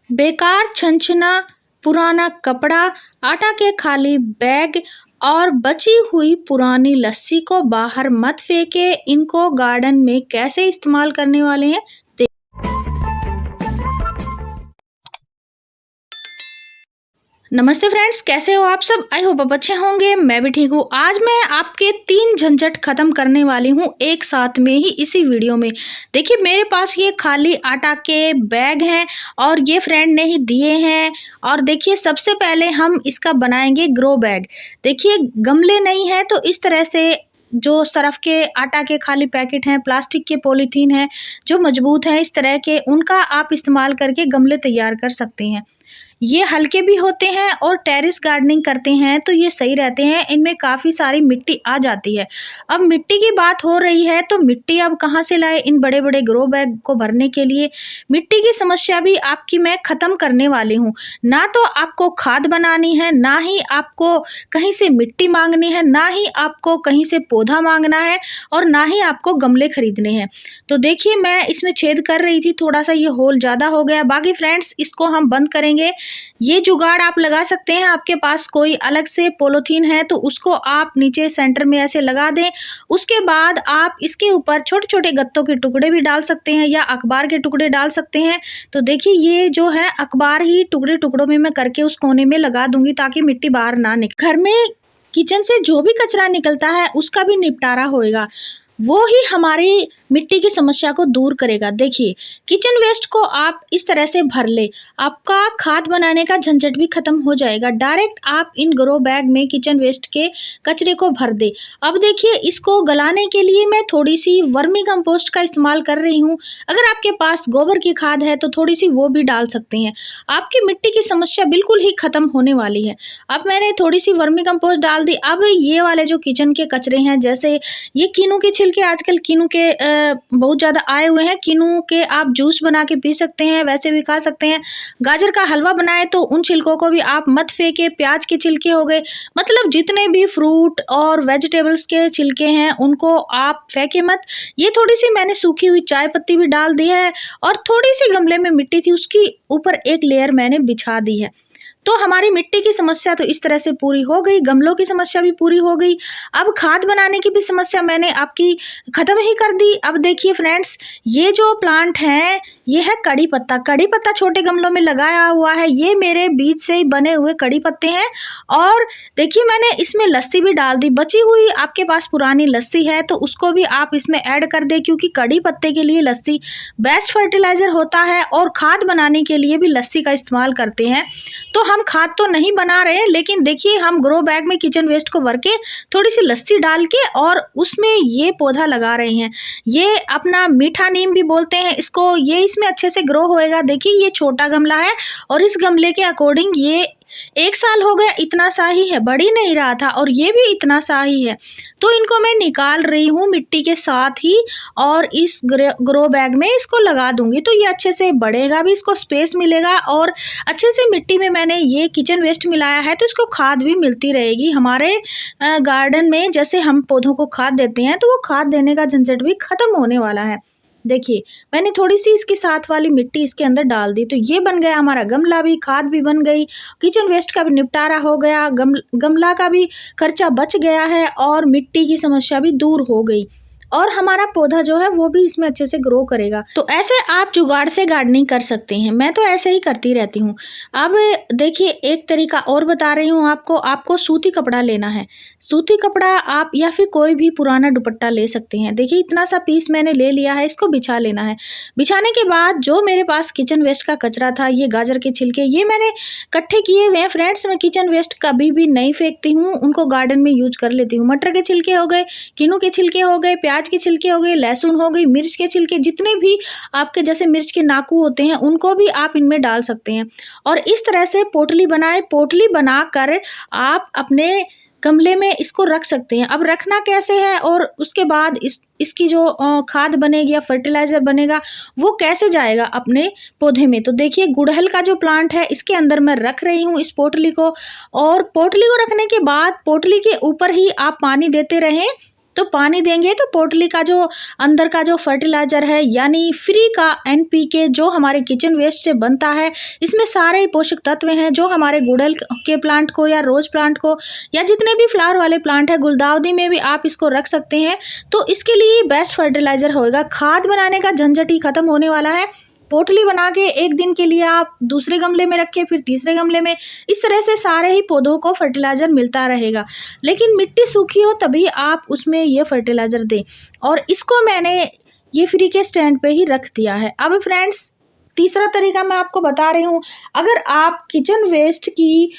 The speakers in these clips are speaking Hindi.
बेकार छंछना पुराना कपड़ा, आटा के खाली बैग और बची हुई पुरानी लस्सी को बाहर मत फेंके। इनको गार्डन में कैसे इस्तेमाल करने वाले हैं। नमस्ते फ्रेंड्स, कैसे हो आप सब। आई होप आप अच्छे होंगे, मैं भी ठीक हूँ। आज मैं आपके 3 झंझट खत्म करने वाली हूँ एक साथ में ही इसी वीडियो में। देखिए मेरे पास ये खाली आटा के बैग हैं और ये फ्रेंड ने ही दिए हैं। और देखिए सबसे पहले हम इसका बनाएंगे ग्रो बैग। देखिए गमले नहीं है तो इस तरह से जो सरफ के आटा के खाली पैकेट हैं, प्लास्टिक के पॉलीथीन हैं जो मजबूत हैं इस तरह के, उनका आप इस्तेमाल करके गमले तैयार कर सकते हैं। ये हल्के भी होते हैं और टेरेस गार्डनिंग करते हैं तो ये सही रहते हैं। इनमें काफ़ी सारी मिट्टी आ जाती है। अब मिट्टी की बात हो रही है तो मिट्टी अब कहाँ से लाए इन बड़े बड़े ग्रो बैग को भरने के लिए। मिट्टी की समस्या भी आपकी मैं ख़त्म करने वाली हूँ। ना तो आपको खाद बनानी है, ना ही आपको कहीं से मिट्टी मांगनी है, ना ही आपको कहीं से पौधा मांगना है और ना ही आपको गमले खरीदने हैं। तो देखिए मैं इसमें छेद कर रही थी, थोड़ा सा ये होल ज़्यादा हो गया। बाकी फ्रेंड्स इसको हम बंद करेंगे। ये जुगाड़ आप लगा सकते हैं। आपके पास कोई अलग से पॉलीथीन है तो उसको आप नीचे सेंटर में ऐसे लगा दें। उसके बाद आप इसके ऊपर छोटे छोटे गत्तों के टुकड़े भी डाल सकते हैं या अखबार के टुकड़े डाल सकते हैं। तो देखिए ये जो है अखबार ही टुकड़े टुकड़ों में मैं करके उस कोने में लगा दूंगी ताकि मिट्टी बाहर ना निकले। घर में किचन से जो भी कचरा निकलता है उसका भी निपटारा होएगा, वो ही हमारी मिट्टी की समस्या को दूर करेगा। देखिए किचन वेस्ट को आप इस तरह से भर ले, आपका खाद बनाने का झंझट भी खत्म हो जाएगा। डायरेक्ट आप इन ग्रो बैग में किचन वेस्ट के कचरे को भर दे। अब देखिए इसको गलाने के लिए मैं थोड़ी सी वर्मी कंपोस्ट का इस्तेमाल कर रही हूँ। अगर आपके पास गोबर की खाद है तो थोड़ी सी वो भी डाल सकते हैं। आपकी मिट्टी की समस्या बिल्कुल ही खत्म होने वाली है। अब मैंने थोड़ी सी वर्मी कंपोस्ट डाल दी। अब ये वाले जो किचन के कचरे हैं, जैसे ये कीनू के छिलके, आजकल कीनू के बहुत ज़्यादा आए हुए हैं। कीनू के आप जूस बना के पी सकते हैं, वैसे भी खा सकते हैं। गाजर का हलवा बनाए तो उन छिलकों को भी आप मत फेंके। प्याज के छिलके हो गए, मतलब जितने भी फ्रूट और वेजिटेबल्स के छिलके हैं उनको आप फेंके मत। ये थोड़ी सी मैंने सूखी हुई चाय पत्ती भी डाल दी है और थोड़ी सी गमले में मिट्टी थी उसकी ऊपर एक लेयर मैंने बिछा दी है। तो हमारी मिट्टी की समस्या तो इस तरह से पूरी हो गई, गमलों की समस्या भी पूरी हो गई। अब खाद बनाने की भी समस्या मैंने आपकी खत्म ही कर दी। अब देखिए फ्रेंड्स, ये जो प्लांट है ये है कड़ी पत्ता। कड़ी पत्ता छोटे गमलों में लगाया हुआ है। ये मेरे बीज से ही बने हुए कड़ी पत्ते हैं। और देखिए मैंने इसमें लस्सी भी डाल दी। बची हुई आपके पास पुरानी लस्सी है तो उसको भी आप इसमें ऐड कर दे, क्योंकि कड़ी पत्ते के लिए लस्सी बेस्ट फर्टिलाइजर होता है और खाद बनाने के लिए भी लस्सी का इस्तेमाल करते हैं। तो हम खाद तो नहीं बना रहे हैं, लेकिन देखिए हम ग्रो बैग में किचन वेस्ट को भर के थोड़ी सी लस्सी डाल के और उसमें ये पौधा लगा रहे हैं। ये अपना मीठा नीम भी बोलते हैं इसको। ये इसमें अच्छे से ग्रो होएगा। देखिए ये छोटा गमला है और इस गमले के अकॉर्डिंग ये 1 साल हो गया, इतना सा ही है, बढ़ ही नहीं रहा था। और ये भी इतना सा ही है। तो इनको मैं निकाल रही हूँ मिट्टी के साथ ही और इस ग्रो बैग में इसको लगा दूंगी तो ये अच्छे से बढ़ेगा भी, इसको स्पेस मिलेगा और अच्छे से मिट्टी में मैंने ये किचन वेस्ट मिलाया है तो इसको खाद भी मिलती रहेगी। हमारे गार्डन में जैसे हम पौधों को खाद देते हैं तो वो खाद देने का झंझट भी खत्म होने वाला है। देखिए मैंने थोड़ी सी इसके साथ वाली मिट्टी इसके अंदर डाल दी तो ये बन गया हमारा गमला भी, खाद भी बन गई, किचन वेस्ट का भी निपटारा हो गया, गमला का भी खर्चा बच गया है और मिट्टी की समस्या भी दूर हो गई और हमारा पौधा जो है वो भी इसमें अच्छे से ग्रो करेगा। तो ऐसे आप जुगाड़ से गार्डनिंग कर सकते हैं। मैं तो ऐसे ही करती रहती हूँ। अब देखिए एक तरीका और बता रही हूँ आपको सूती कपड़ा लेना है। सूती कपड़ा आप या फिर कोई भी पुराना दुपट्टा ले सकते हैं। देखिए इतना सा पीस मैंने ले लिया है, इसको बिछा लेना है। बिछाने के बाद जो मेरे पास किचन वेस्ट का कचरा था, ये गाजर के छिलके, ये मैंने इकट्ठे किए हुए हैं। फ्रेंड्स मैं किचन वेस्ट कभी भी नहीं फेंकती हूँ, उनको गार्डन में यूज कर लेती हूँ। मटर के छिलके हो गए, किनू के छिलके हो गए, प्याज के छिलके हो गए, लहसुन हो गई, मिर्च के छिलके, जितने भी आपके जैसे मिर्च के नाकू होते हैं उनको भी आप इनमें डाल सकते हैं। और इस तरह से पोटली बनाए, पोटली बनाकर आप अपने गमले में इसको रख सकते हैं। अब रखना कैसे है और उसके बाद इसकी जो खाद बनेगी या फर्टिलाइजर बनेगा वो कैसे जाएगा अपने पौधे में। तो देखिए गुड़हल का जो प्लांट है इसके अंदर मैं रख रही हूँ इस पोटली को, और पोटली को रखने के बाद पोटली के ऊपर ही आप पानी देते रहें तो पानी देंगे तो पोटली का जो अंदर का जो फर्टिलाइज़र है यानी फ्री का एनपीके जो हमारे किचन वेस्ट से बनता है, इसमें सारे पोषक तत्व हैं जो हमारे गुड़हल के प्लांट को या रोज़ प्लांट को या जितने भी फ्लावर वाले प्लांट है, गुलदाउदी में भी आप इसको रख सकते हैं। तो इसके लिए बेस्ट फर्टिलाइज़र होएगा। खाद बनाने का झंझट ही खत्म होने वाला है। पोटली बना के एक दिन के लिए आप दूसरे गमले में रखें, फिर तीसरे गमले में, इस तरह से सारे ही पौधों को फर्टिलाइज़र मिलता रहेगा। लेकिन मिट्टी सूखी हो तभी आप उसमें ये फर्टिलाइज़र दें। और इसको मैंने ये फ्री के स्टैंड पे ही रख दिया है। अब फ्रेंड्स, तीसरा तरीका मैं आपको बता रही हूँ। अगर आप किचन वेस्ट की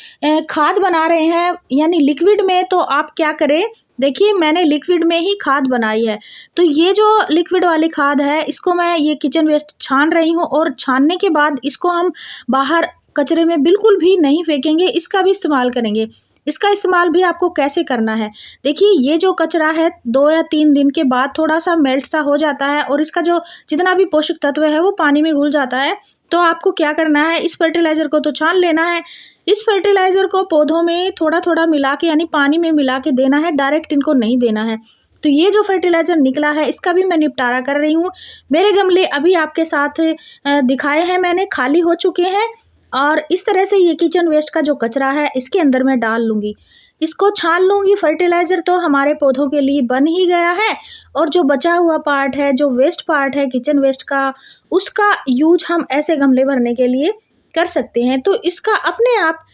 खाद बना रहे हैं यानी लिक्विड में, तो आप क्या करें, देखिए मैंने लिक्विड में ही खाद बनाई है। तो ये जो लिक्विड वाली खाद है, इसको मैं ये किचन वेस्ट छान रही हूँ और छानने के बाद इसको हम बाहर कचरे में बिल्कुल भी नहीं फेंकेंगे, इसका भी इस्तेमाल करेंगे। इसका इस्तेमाल भी आपको कैसे करना है, देखिए ये जो कचरा है 2 या 3 दिन के बाद थोड़ा सा मेल्ट सा हो जाता है और इसका जो जितना भी पोषक तत्व है वो पानी में घुल जाता है। तो आपको क्या करना है, इस फर्टिलाइज़र को तो छान लेना है। इस फर्टिलाइज़र को पौधों में थोड़ा थोड़ा मिला के यानी पानी में मिला के देना है, डायरेक्ट इनको नहीं देना है। तो ये जो फर्टिलाइज़र निकला है इसका भी मैं निपटारा कर रही हूँ। मेरे गमले अभी आपके साथ दिखाए हैं मैंने, खाली हो चुके हैं। और इस तरह से ये किचन वेस्ट का जो कचरा है इसके अंदर मैं डाल लूँगी, इसको छान लूँगी। फर्टिलाइज़र तो हमारे पौधों के लिए बन ही गया है और जो बचा हुआ पार्ट है, जो वेस्ट पार्ट है किचन वेस्ट का, उसका यूज हम ऐसे गमले भरने के लिए कर सकते हैं। तो इसका अपने आप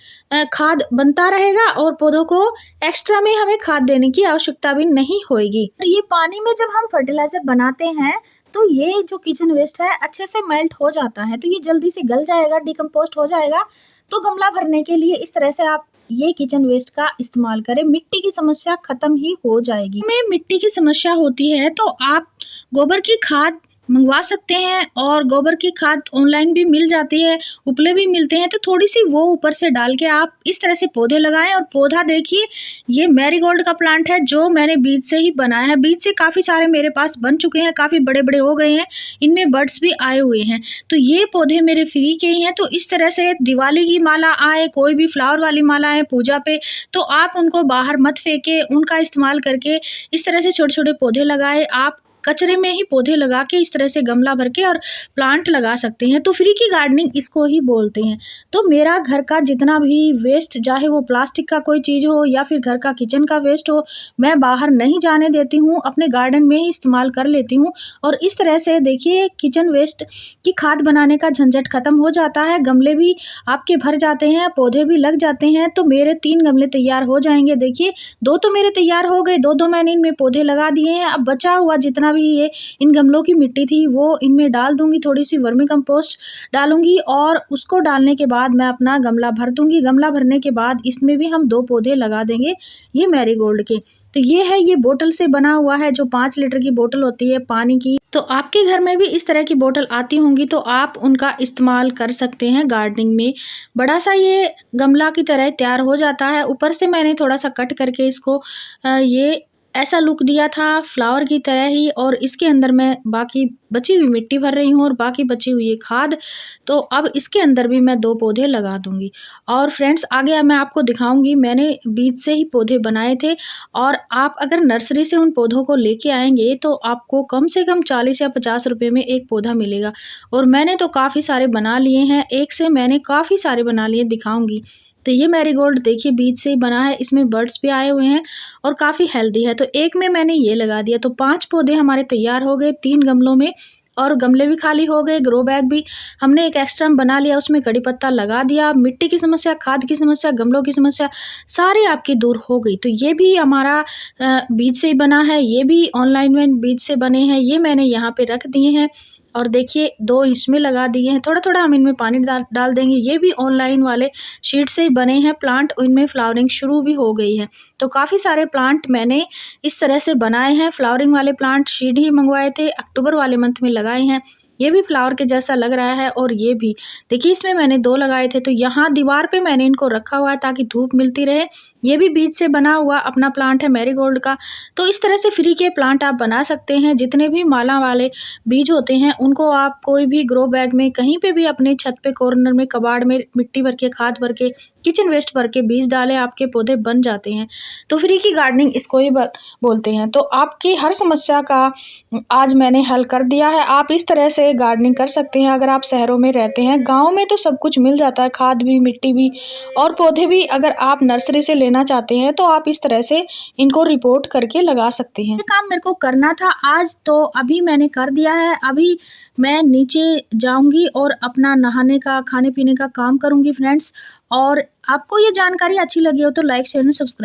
खाद बनता रहेगा और पौधों को एक्स्ट्रा में हमें खाद देने की आवश्यकता भी नहीं होगी। ये पानी में जब हम फर्टिलाइज़र बनाते हैं तो ये जो किचन वेस्ट है अच्छे से मेल्ट हो जाता है, तो ये जल्दी से गल जाएगा, डिकम्पोस्ट हो जाएगा। तो गमला भरने के लिए इस तरह से आप ये किचन वेस्ट का इस्तेमाल करें, मिट्टी की समस्या खत्म ही हो जाएगी। में मिट्टी की समस्या होती है तो आप गोबर की खाद मंगवा सकते हैं और गोबर की खाद ऑनलाइन भी मिल जाती है, उपले भी मिलते हैं। तो थोड़ी सी वो ऊपर से डाल के आप इस तरह से पौधे लगाएं। और पौधा देखिए, ये मैरीगोल्ड का प्लांट है जो मैंने बीज से ही बनाया है। बीज से काफ़ी सारे मेरे पास बन चुके हैं, काफ़ी बड़े बड़े हो गए हैं, इनमें बर्ड्स भी आए हुए हैं। तो ये पौधे मेरे फ्री के ही हैं। तो इस तरह से दिवाली की माला आए, कोई भी फ्लावर वाली माला आए पूजा पे, तो आप उनको बाहर मत फेंके, उनका इस्तेमाल करके इस तरह से छोटे छोटे पौधे लगाए। आप कचरे में ही पौधे लगा के इस तरह से गमला भर के और प्लांट लगा सकते हैं। तो फ्री की गार्डनिंग इसको ही बोलते हैं। तो मेरा घर का जितना भी वेस्ट, चाहे वो प्लास्टिक का कोई चीज़ हो या फिर घर का किचन का वेस्ट हो, मैं बाहर नहीं जाने देती हूँ, अपने गार्डन में ही इस्तेमाल कर लेती हूँ। और इस तरह से देखिए किचन वेस्ट की खाद बनाने का झंझट खत्म हो जाता है, गमले भी आपके भर जाते हैं, पौधे भी लग जाते हैं। तो मेरे 3 गमले तैयार हो जाएंगे। देखिए 2 तो मेरे तैयार हो गए, 2 मैंने इनमें पौधे लगा दिए हैं। अब बचा हुआ जितना भी ये इन गमलों की मिट्टी थी वो इनमें डाल दूंगी, थोड़ी सी वर्मी कंपोस्ट डालूंगी और उसको डालने के बाद मैं अपना गमला भर दूंगी। गमला भरने के बाद इसमें भी हम 2 पौधे लगा देंगे ये मैरीगोल्ड के। तो ये है, ये बोतल से बना हुआ है, जो 5 लीटर की बोतल होती है पानी की। तो आपके घर में भी इस तरह की बोतल आती होंगी तो आप उनका इस्तेमाल कर सकते हैं गार्डनिंग में। बड़ा सा ये गमला की तरह तैयार हो जाता है। ऊपर से मैंने थोड़ा सा कट करके इसको ये ऐसा लुक दिया था फ्लावर की तरह ही। और इसके अंदर मैं बाकी बची हुई मिट्टी भर रही हूँ और बाकी बची हुई है खाद। तो अब इसके अंदर भी मैं 2 पौधे लगा दूंगी। और फ्रेंड्स आगे मैं आपको दिखाऊंगी, मैंने बीज से ही पौधे बनाए थे। और आप अगर नर्सरी से उन पौधों को लेके आएंगे तो आपको कम से कम 40 या 50 रुपये में एक पौधा मिलेगा। और मैंने तो काफ़ी सारे बना लिए हैं, एक से मैंने काफ़ी सारे बना लिए, दिखाऊंगी। तो ये मैरीगोल्ड देखिए बीज से ही बना है, इसमें बर्ड्स भी आए हुए हैं और काफ़ी हेल्दी है। तो एक में मैंने ये लगा दिया, तो 5 पौधे हमारे तैयार हो गए 3 गमलों में। और गमले भी खाली हो गए, ग्रो बैग भी हमने एक एक्स्ट्रा बना लिया, उसमें कड़ी पत्ता लगा दिया। मिट्टी की समस्या, खाद की समस्या, गमलों की समस्या सारी आपकी दूर हो गई। तो ये भी हमारा बीज से ही बना है, ये भी ऑनलाइन में बीज से बने हैं, ये मैंने यहाँ पे रख दिए हैं। और देखिए 2 इसमें लगा दिए हैं, थोड़ा थोड़ा हम इनमें पानी डाल देंगे। ये भी ऑनलाइन वाले शीट से ही बने हैं प्लांट, इनमें फ्लावरिंग शुरू भी हो गई है। तो काफ़ी सारे प्लांट मैंने इस तरह से बनाए हैं। फ्लावरिंग वाले प्लांट शीट ही मंगवाए थे, अक्टूबर वाले मंथ में लगाए हैं। ये भी फ्लावर के जैसा लग रहा है और ये भी देखिए इसमें मैंने 2 लगाए थे, तो यहाँ दीवार पे मैंने इनको रखा हुआ है ताकि धूप मिलती रहे। ये भी बीज से बना हुआ अपना प्लांट है मैरीगोल्ड का। तो इस तरह से फ्री के प्लांट आप बना सकते हैं। जितने भी माला वाले बीज होते हैं उनको आप कोई भी ग्रो बैग में कहीं पे भी अपने छत पे कॉर्नर में कबाड़ में मिट्टी भर के, खाद भर के, किचन वेस्ट भर के बीज डालें, आपके पौधे बन जाते हैं। तो फ्री की गार्डनिंग इसको ही बोलते हैं। तो आपकी हर समस्या का आज मैंने हल कर दिया है। आप इस तरह से गार्डनिंग कर सकते हैं अगर आप शहरों में रहते हैं। गाँव में तो सब कुछ मिल जाता है, खाद भी, मिट्टी भी और पौधे भी। अगर आप नर्सरी से लेना चाहते हैं तो आप इस तरह से इनको रिपोर्ट करके लगा सकते हैं। ये काम मेरे को करना था आज, तो अभी मैंने कर दिया है। अभी मैं नीचे जाऊंगी और अपना नहाने का, खाने पीने का काम करूंगी फ्रेंड्स। और आपको ये जानकारी अच्छी लगी हो तो लाइक शेयर एंड सब्सक्राइब